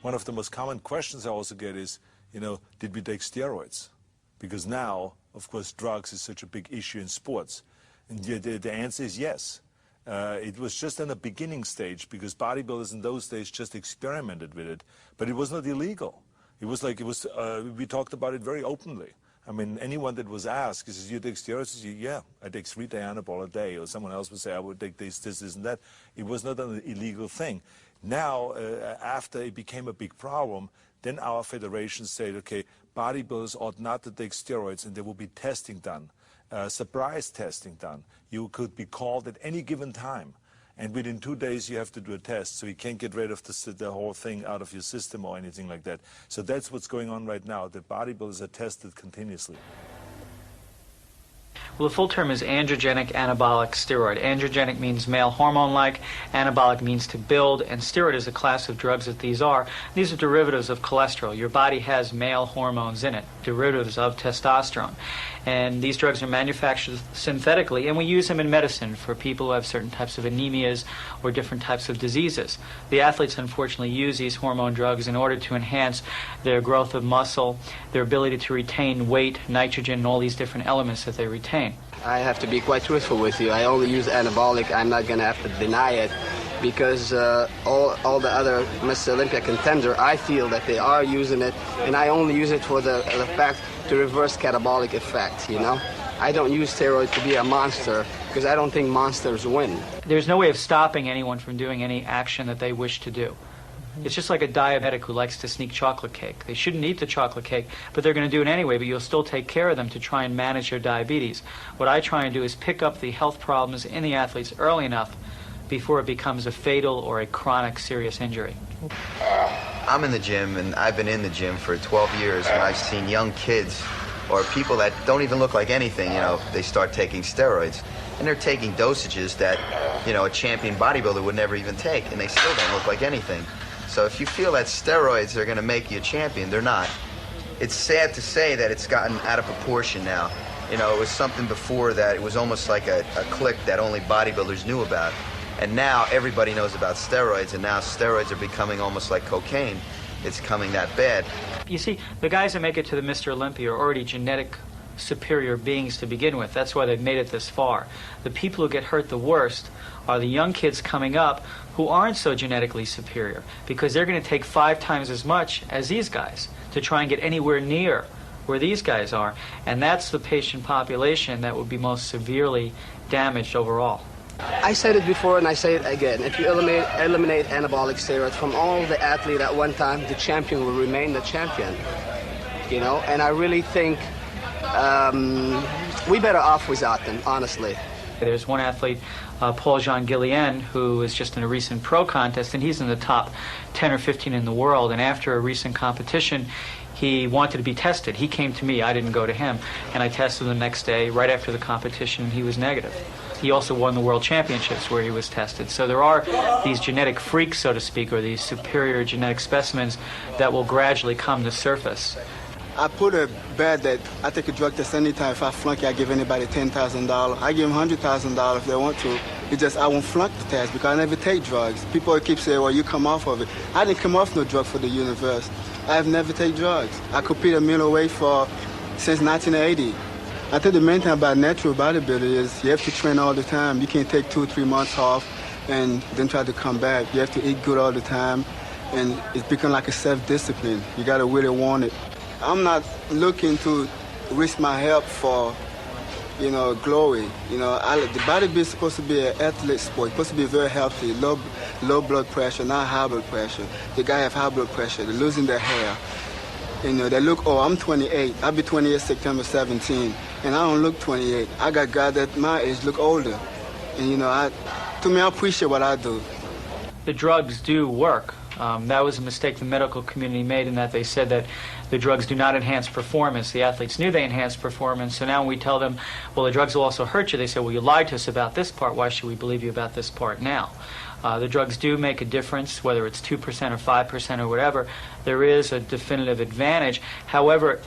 one of the most common questions I also get is, did we take steroids? Because now, of course, drugs is such a big issue in sports. And the answer is yes. It was just in the beginning stage because bodybuilders in those days just experimented with it, but it was not illegal. It was like, we talked about it very openly. I mean, anyone that was asked, says, you take steroids? Yeah, I take 3 Dianabol a day. Or someone else would say, I would take this, and that. It was not an illegal thing. Now, after it became a big problem, then our federation said, okay, bodybuilders ought not to take steroids, and there will be testing done, surprise testing done. You could be called at any given time, and within 2 days you have to do a test, so you can't get rid of the whole thing out of your system or anything like that. So that's what's going on right now. The bodybuilders are tested continuously. Well, the full term is androgenic anabolic steroid. Androgenic means male hormone-like, anabolic means to build, and steroid is a class of drugs that these are. These are derivatives of cholesterol. Your body has male hormones in it, derivatives of testosterone. And these drugs are manufactured synthetically, and we use them in medicine for people who have certain types of anemias or different types of diseases. The athletes, unfortunately, use these hormone drugs in order to enhance their growth of muscle, their ability to retain weight, nitrogen, and all these different elements that they retain. I have to be quite truthful with you. I only use anabolic. I'm not going to have to deny it because all the other Mr. Olympia contender, I feel that they are using it, and I only use it for the fact to reverse catabolic effect, I don't use steroids to be a monster because I don't think monsters win. There's no way of stopping anyone from doing any action that they wish to do. It's just like a diabetic who likes to sneak chocolate cake. They shouldn't eat the chocolate cake, but they're going to do it anyway, but you'll still take care of them to try and manage their diabetes. What I try and do is pick up the health problems in the athletes early enough before it becomes a fatal or a chronic serious injury. I'm in the gym, and I've been in the gym for 12 years, and I've seen young kids or people that don't even look like anything, they start taking steroids. And they're taking dosages that, a champion bodybuilder would never even take, and they still don't look like anything. So if you feel that steroids are going to make you a champion, they're not. It's sad to say that it's gotten out of proportion now. It was something before that it was almost like a clique that only bodybuilders knew about. And now everybody knows about steroids, and now steroids are becoming almost like cocaine. It's coming that bad. You see, the guys that make it to the Mr. Olympia are already genetic superior beings to begin with. That's why they've made it this far. The people who get hurt the worst are the young kids coming up who aren't so genetically superior, because they're going to take 5 times as much as these guys to try and get anywhere near where these guys are. And that's the patient population that would be most severely damaged overall. I said it before and I say it again. If you eliminate anabolic steroids from all the athletes at one time, the champion will remain the champion. And I really think we better off without them, honestly. There's one athlete, Paul Jean-Guillain, who is just in a recent pro contest, and he's in the top 10 or 15 in the world. And after a recent competition, he wanted to be tested. He came to me, I didn't go to him, and I tested him the next day, right after the competition, and he was negative. He also won the World Championships where he was tested. So there are these genetic freaks, so to speak, or these superior genetic specimens that will gradually come to surface. I put a bet that I take a drug test anytime. If I flunk it, I give anybody $10,000. I give them $100,000 if they want to. It's just I won't flunk the test because I never take drugs. People keep saying, well, you come off of it. I didn't come off no drug for the universe. I have never taken drugs. I compete a middleweight since 1980. I think the main thing about natural bodybuilding is you have to train all the time. You can't take 2 or 3 months off and then try to come back. You have to eat good all the time, and it's become like a self-discipline. You got to really want it. I'm not looking to risk my health for, glory. The bodybuilding is supposed to be an athlete sport. It's supposed to be very healthy, low blood pressure, not high blood pressure. The guy have high blood pressure. They're losing their hair. They look, I'm 28. I'll be 28 September 17, and I don't look 28. I got guys that my age look older. And, to me, I appreciate what I do. The drugs do work. That was a mistake the medical community made in that they said that the drugs do not enhance performance. The athletes knew they enhanced performance, so now when we tell them, well, the drugs will also hurt you, they say, well, you lied to us about this part. Why should we believe you about this part now? The drugs do make a difference, whether it's 2% or 5% or whatever. There is a definitive advantage. However,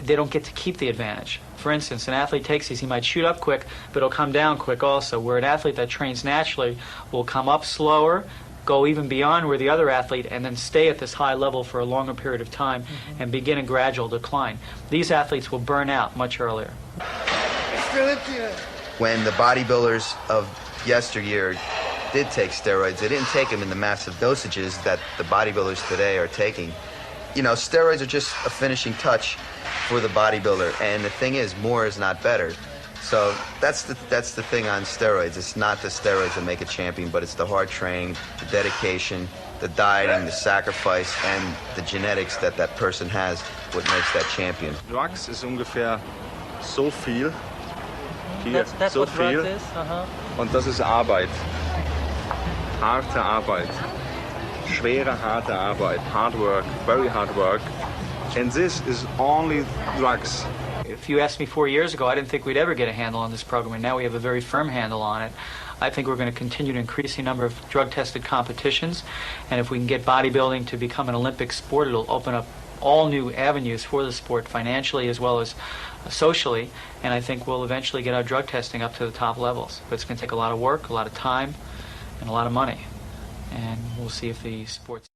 they don't get to keep the advantage. For instance, an athlete takes these, he might shoot up quick, but it'll come down quick also, where an athlete that trains naturally will come up slower, go even beyond where the other athlete and then stay at this high level for a longer period of time and begin a gradual decline. These athletes will burn out much earlier. When the bodybuilders of yesteryear did take steroids, they didn't take them in the massive dosages that the bodybuilders today are taking. You know, steroids are just a finishing touch for the bodybuilder, and the thing is, more is not better. So that's the thing on steroids. It's not the steroids that make a champion, but it's the hard training, the dedication, the dieting, the sacrifice, and the genetics that that person has, what makes that champion. Drugs ist ungefähr so viel, hier That's so what drugs viel, is? und das ist Arbeit. Harte Arbeit. Schwere, harte Arbeit. Hard work, very hard work. And this is only drugs. If you asked me 4 years ago, I didn't think we'd ever get a handle on this program, and now we have a very firm handle on it. I think we're going to continue to increase the number of drug-tested competitions, and if we can get bodybuilding to become an Olympic sport, it'll open up all new avenues for the sport financially as well as socially, and I think we'll eventually get our drug testing up to the top levels. But it's going to take a lot of work, a lot of time, and a lot of money, and we'll see if the sports